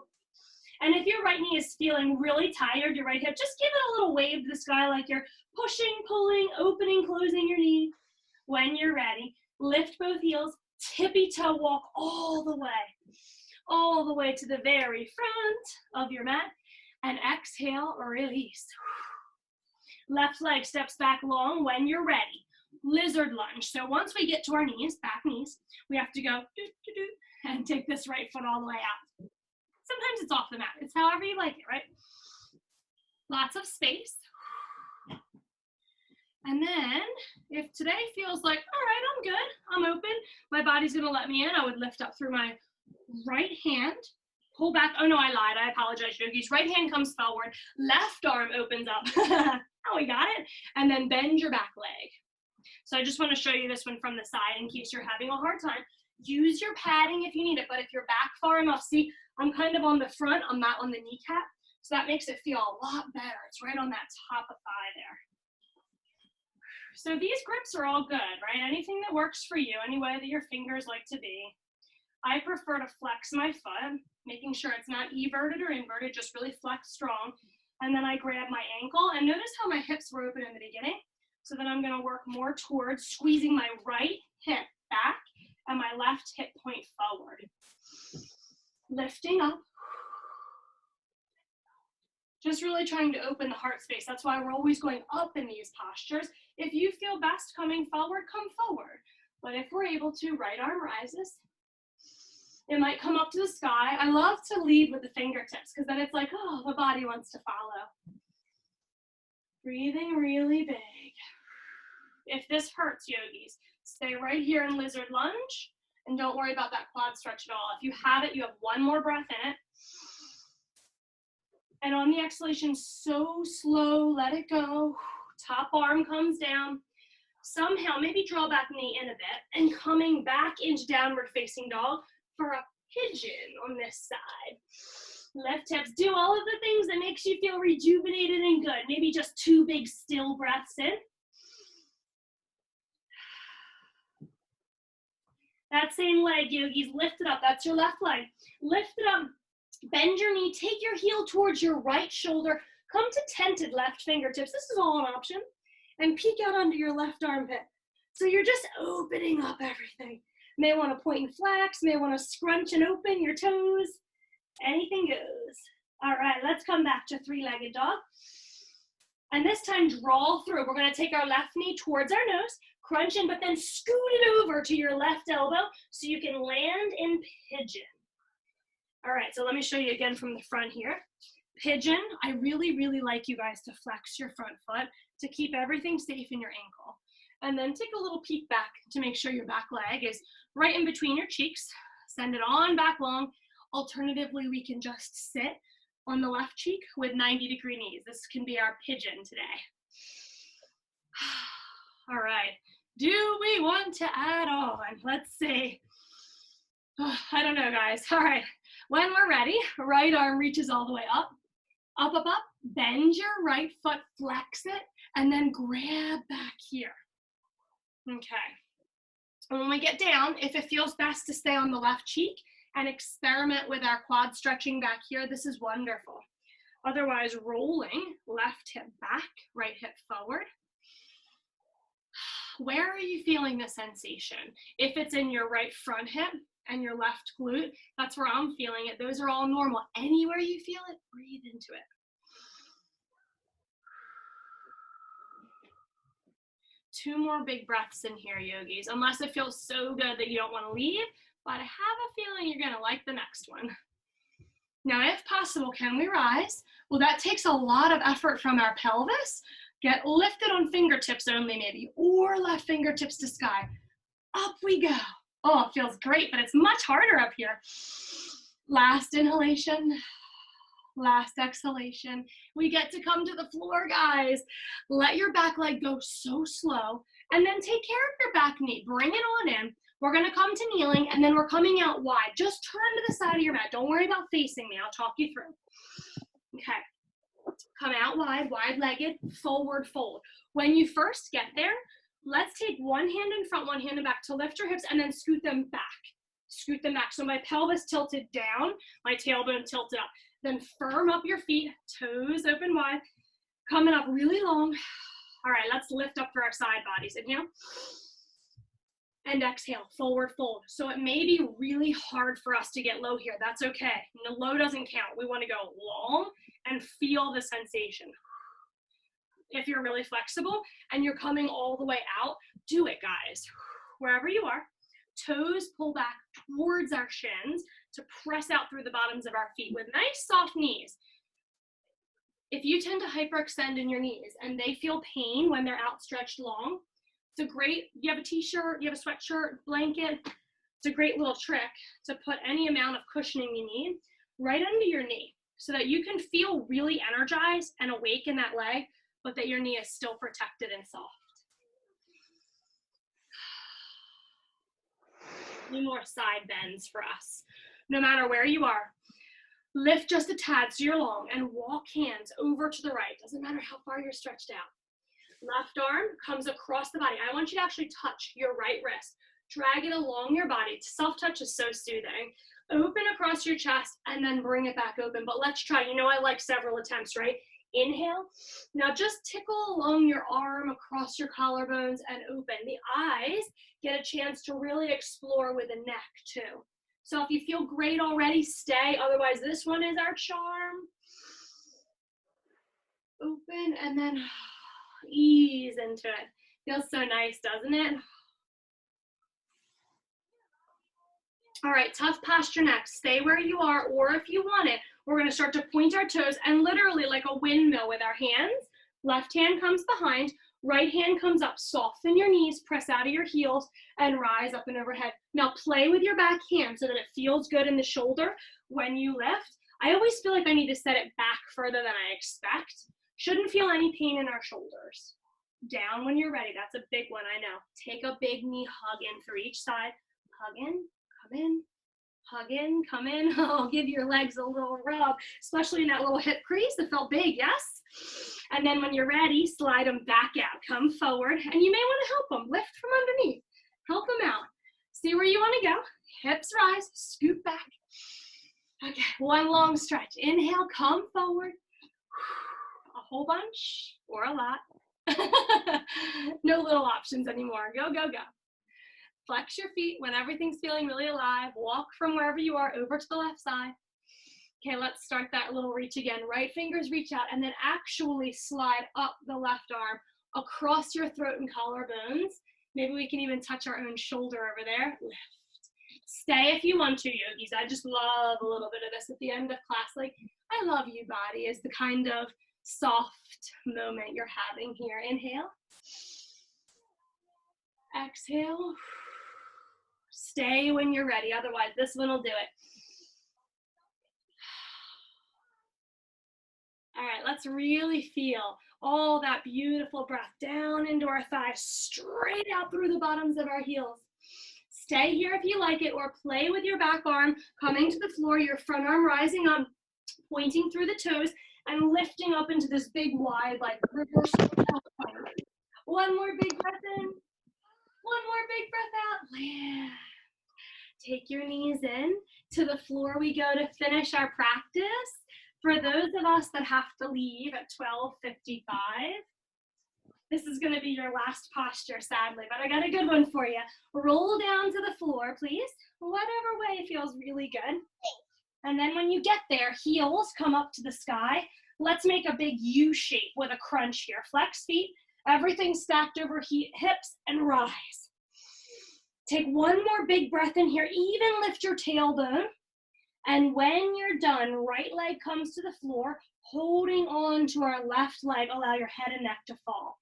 And if your right knee is feeling really tired, your right hip, just give it a little wave to the sky like you're pushing, pulling, opening, closing your knee. When you're ready, lift both heels, tippy toe walk all the way to the very front of your mat, and exhale, release. Left leg steps back long when you're ready. Lizard lunge. So once we get to our knees, back knees, we have to go and take this right foot all the way out. Sometimes it's off the mat. It's however you like it, right? Lots of space. And then if today feels like, all right, I'm good, I'm open, my body's gonna let me in, I would lift up through my right hand, pull back. Oh no, I lied, I apologize, yogis. Right hand comes forward, left arm opens up. Oh, we got it. And then bend your back leg. So I just wanna show you this one from the side in case you're having a hard time. Use your padding if you need it, but if you're back far enough, see, I'm kind of on the front, I'm not on the kneecap, so that makes it feel a lot better. It's right on that top of thigh there. So these grips are all good, right? Anything that works for you, any way that your fingers like to be. I prefer to flex my foot, making sure it's not everted or inverted, just really flex strong. And then I grab my ankle, and notice how my hips were open in the beginning. So then I'm gonna work more towards squeezing my right hip back and my left hip point forward. Lifting up. Just really trying to open the heart space. That's why we're always going up in these postures. If you feel best coming forward, come forward. But if we're able to, right arm rises. It might come up to the sky. I love to lead with the fingertips because then it's like, oh, the body wants to follow. Breathing really big. If this hurts, yogis, stay right here in lizard lunge and don't worry about that quad stretch at all. If you have it, you have one more breath in it. And on the exhalation, so slow, let it go. Top arm comes down. Somehow, maybe draw back knee in a bit and coming back into downward facing dog for a pigeon on this side. Left hips, do all of the things that makes you feel rejuvenated and good. Maybe just 2 big still breaths in. That same leg, yogis, lift it up. That's your left leg. Lift it up. Bend your knee, take your heel towards your right shoulder, come to tented left fingertips. This is all an option. And peek out under your left armpit. So you're just opening up everything. May want to point and flex, may want to scrunch and open your toes. Anything goes. All right, let's come back to 3-legged dog. And this time, draw through. We're going to take our left knee towards our nose, Crunch in, but then scoot it over to your left elbow so you can land in pigeon. All right, so let me show you again from the front here. Pigeon, I really, really like you guys to flex your front foot to keep everything safe in your ankle. And then take a little peek back to make sure your back leg is right in between your cheeks. Send it on back long. Alternatively, we can just sit on the left cheek with 90-degree knees. This can be our pigeon today. All right, do we want to add on? Let's see. Oh, I don't know, guys. All right, when we're ready, right arm reaches all the way up, up, up, up. Bend your right foot, flex it, and then grab back here. Okay. And when we get down, if it feels best to stay on the left cheek and experiment with our quad stretching back here, this is wonderful. Otherwise, rolling, left hip back, right hip forward. Where are you feeling the sensation? If it's in your right front hip and your left glute, that's where I'm feeling it. Those are all normal. Anywhere you feel it, breathe into it. Two more big breaths in here, yogis, unless it feels so good that you don't want to leave, but I have a feeling you're going to like the next one. Now, if possible, can we rise? Well, that takes a lot of effort from our pelvis. Get lifted on fingertips only maybe, or left fingertips to sky. Up we go. Oh, it feels great, but it's much harder up here. Last inhalation, last exhalation. We get to come to the floor, guys. Let your back leg go so slow, and then take care of your back knee. Bring it on in. We're gonna come to kneeling, and then we're coming out wide. Just turn to the side of your mat. Don't worry about facing me. I'll talk you through. Okay. Come out wide, wide-legged, forward fold. When you first get there, let's take one hand in front, one hand in back to lift your hips and then scoot them back. Scoot them back. So my pelvis tilted down, my tailbone tilted up. Then firm up your feet, toes open wide, coming up really long. All right, let's lift up for our side bodies. Inhale. And exhale, forward fold. So it may be really hard for us to get low here. That's okay. The low doesn't count. We want to go long and feel the sensation. If you're really flexible and you're coming all the way out, do it, guys. Wherever you are, toes pull back towards our shins to press out through the bottoms of our feet with nice soft knees. If you tend to hyperextend in your knees and they feel pain when they're outstretched long, it's a great, you have a t-shirt, you have a sweatshirt, blanket, it's a great little trick to put any amount of cushioning you need right under your knee so that you can feel really energized and awake in that leg, but that your knee is still protected and soft. Few more side bends for us. No matter where you are, lift just a tad so you're long and walk hands over to the right. Doesn't matter how far you're stretched out. Left arm comes across the body. I want you to actually touch your right wrist. Drag it along your body. Self-touch is so soothing. Open across your chest and then bring it back open. But let's try. You know I like several attempts, right? Inhale. Now just tickle along your arm across your collarbones and open. The eyes get a chance to really explore with the neck too. So if you feel great already, stay. Otherwise, this one is our charm. Open and then ease into it. Feels so nice, doesn't it? All right, tough posture next. Stay where you are, or if you want it, we're going to start to point our toes and literally like a windmill with our hands. Left hand comes behind, right hand comes up. Soften your knees, press out of your heels, and rise up and overhead. Now play with your back hand so that it feels good in the shoulder when you lift. I always feel like I need to set it back further than I expect. Shouldn't feel any pain in our shoulders. Down when you're ready. That's a big one, I know. Take a big knee hug in through each side. Hug in, come in, hug in, come in. Oh, give your legs a little rub, especially in that little hip crease that felt big, yes? And then when you're ready, slide them back out. Come forward, and you may want to help them. Lift from underneath. Help them out. See where you want to go. Hips rise, scoot back. Okay, one long stretch. Inhale, come forward. A whole bunch or a lot. No little options anymore. Go, go, go. Flex your feet when everything's feeling really alive. Walk from wherever you are over to the left side. Okay, let's start that little reach again. Right fingers reach out and then actually slide up the left arm across your throat and collarbones. Maybe we can even touch our own shoulder over there. Lift. Stay if you want to, yogis. I just love a little bit of this at the end of class. Like, I love you, body, is the kind of soft moment you're having here. Inhale. Exhale. Stay when you're ready. Otherwise, this one will do it. All right, let's really feel all that beautiful breath down into our thighs, straight out through the bottoms of our heels. Stay here if you like it, or play with your back arm coming to the floor, your front arm rising up, pointing through the toes, and lifting up into this big wide, like reverse. One more big breath in. One more big breath out. Land. Take your knees in. To the floor we go to finish our practice. For those of us that have to leave at 12:55, this is going to be your last posture, sadly, but I got a good one for you. Roll down to the floor, please. Whatever way feels really good. And then when you get there, heels come up to the sky. Let's make a big U shape with a crunch here. Flex feet, everything stacked over hips, and rise. Take one more big breath in here. Even lift your tailbone. And when you're done, right leg comes to the floor, holding on to our left leg. Allow your head and neck to fall.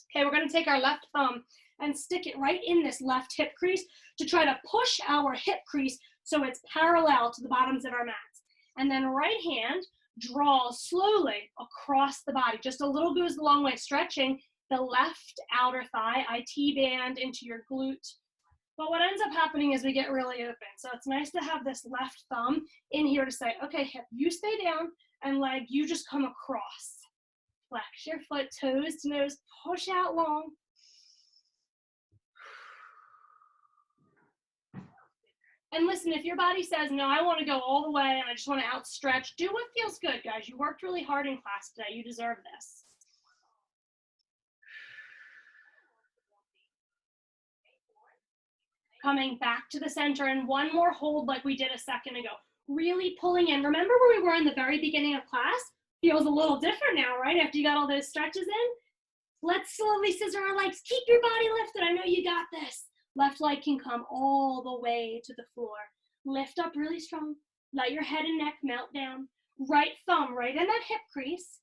Okay, we're going to take our left thumb and stick it right in this left hip crease to try to push our hip crease so it's parallel to the bottoms of our mats. And then right hand, draw slowly across the body. Just a little goes a long way, stretching the left outer thigh. I T-band into your glute. But what ends up happening is we get really open. So it's nice to have this left thumb in here to say, okay, hip, you stay down, and leg, you just come across. Flex your foot, toes to nose, push out long. And listen, if your body says, no, I want to go all the way and I just want to outstretch, do what feels good, guys. You worked really hard in class today. You deserve this. Coming back to the center, and one more hold like we did a second ago. Really pulling in. Remember where we were in the very beginning of class? Feels a little different now, right? After you got all those stretches in. Let's slowly scissor our legs. Keep your body lifted. I know you got this. Left leg can come all the way to the floor. Lift up really strong. Let your head and neck melt down. Right thumb right in that hip crease.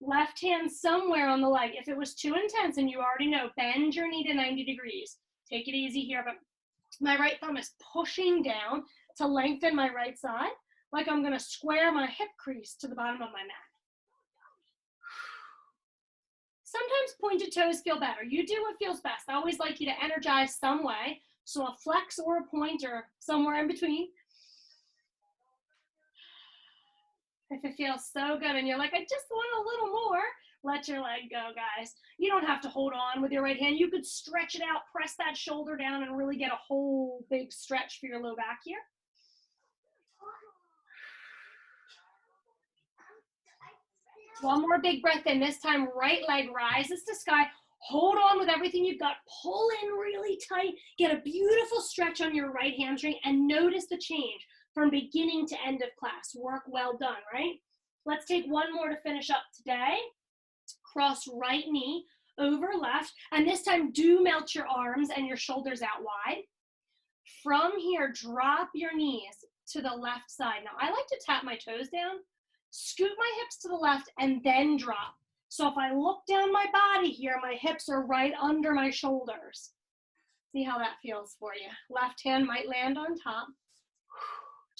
Left hand somewhere on the leg. If it was too intense, and you already know, bend your knee to 90 degrees. Take it easy here, but my right thumb is pushing down to lengthen my right side, like I'm going to square my hip crease to the bottom of my mat. Sometimes pointed toes feel better. You do what feels best. I always like you to energize some way, so a flex or a point or somewhere in between. If it feels so good and you're like, I just want a little more, let your leg go, guys. You don't have to hold on with your right hand. You could stretch it out, press that shoulder down, and really get a whole big stretch for your low back here. One more big breath in. This time, right leg rises to sky. Hold on with everything you've got. Pull in really tight. Get a beautiful stretch on your right hamstring, and notice the change from beginning to end of class. Work well done, right? Let's take one more to finish up today. Cross right knee over left, and this time do melt your arms and your shoulders out wide. From here, drop your knees to the left side. Now, I like to tap my toes down, scoot my hips to the left, and then drop. So if I look down my body here, my hips are right under my shoulders. See how that feels for you. Left hand might land on top.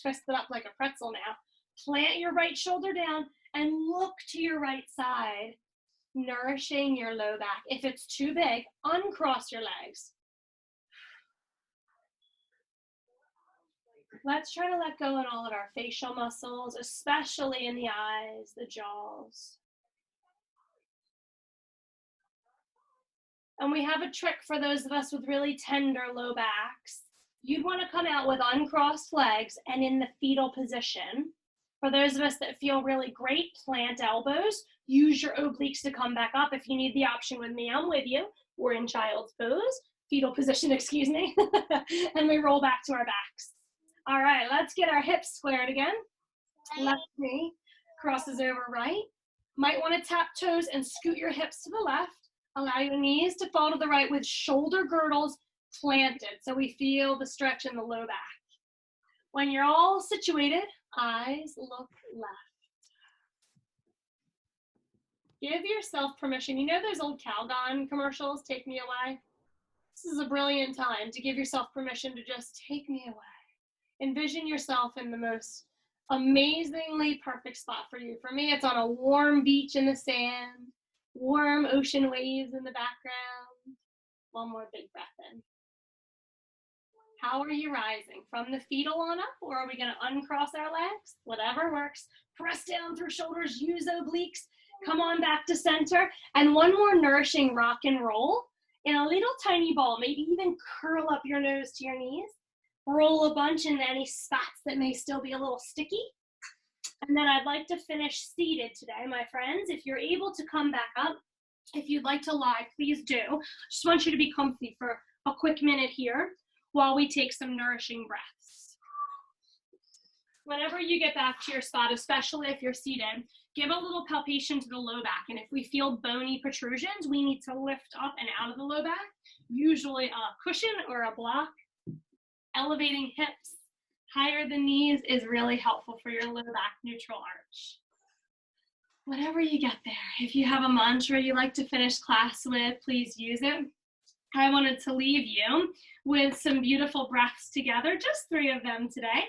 Twist it up like a pretzel now. Plant your right shoulder down and look to your right side, nourishing your low back. If it's too big, uncross your legs. Let's try to let go in all of our facial muscles, especially in the eyes, the jaws. And we have a trick for those of us with really tender low backs. You'd want to come out with uncrossed legs and in the fetal position. For those of us that feel really great, plant elbows. Use your obliques to come back up. If you need the option with me, I'm with you. We're in child's pose, fetal position, excuse me. And we roll back to our backs. All right, let's get our hips squared again. Left knee crosses over right. Might want to tap toes and scoot your hips to the left. Allow your knees to fall to the right with shoulder girdles planted, so we feel the stretch in the low back. When you're all situated, eyes look left. Give yourself permission. You know those old Calgon commercials, Take Me Away? This is a brilliant time to give yourself permission to just take me away. Envision yourself in the most amazingly perfect spot for you. For me, it's on a warm beach in the sand, warm ocean waves in the background. One more big breath in. How are you rising? From the fetal on up, or are we going to uncross our legs? Whatever works. Press down through shoulders, use obliques. Come on back to center. And one more nourishing rock and roll in a little tiny ball. Maybe even curl up your nose to your knees. Roll a bunch in any spots that may still be a little sticky. And then I'd like to finish seated today, my friends. If you're able to come back up, if you'd like to lie, please do. Just want you to be comfy for a quick minute here while we take some nourishing breaths. Whenever you get back to your spot, especially if you're seated, give a little palpation to the low back. And if we feel bony protrusions, we need to lift up and out of the low back, usually a cushion or a block. Elevating hips higher than knees is really helpful for your low back neutral arch. Whatever you get there, if you have a mantra you like to finish class with, please use it. I wanted to leave you with some beautiful breaths together, just 3 of them today.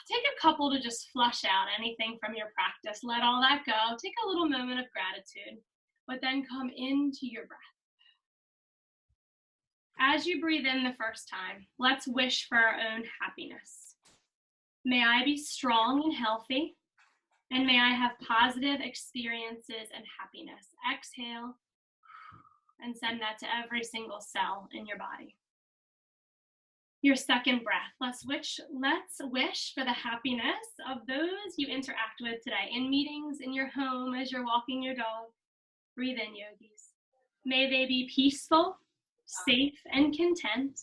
Take a couple to just flush out anything from your practice. Let all that go. Take a little moment of gratitude, but then come into your breath. As you breathe in the first time, let's wish for our own happiness. May I be strong and healthy, and may I have positive experiences and happiness. Exhale, and send that to every single cell in your body. Your second breath, let's wish for the happiness of those you interact with today, in meetings, in your home, as you're walking your dog. Breathe in, yogis. May they be peaceful, safe, and content,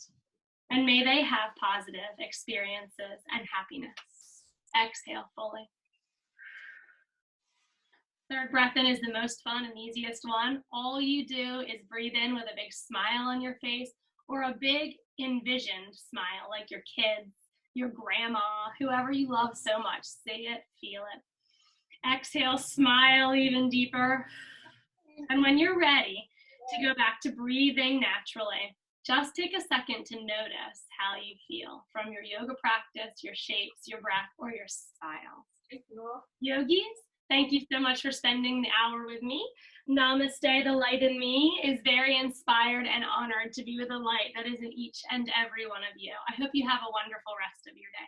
and may they have positive experiences and happiness. Exhale fully. Third breath in is the most fun and easiest one. All you do is breathe in with a big smile on your face, or a big envisioned smile, like your kids, your grandma, whoever you love so much. Say it, feel it. Exhale, smile even deeper. And when you're ready to go back to breathing naturally, just take a second to notice how you feel from your yoga practice, your shapes, your breath, or your style. Yogis, thank you so much for spending the hour with me. Namaste, the light in me is very inspired and honored to be with the light that is in each and every one of you. I hope you have a wonderful rest of your day.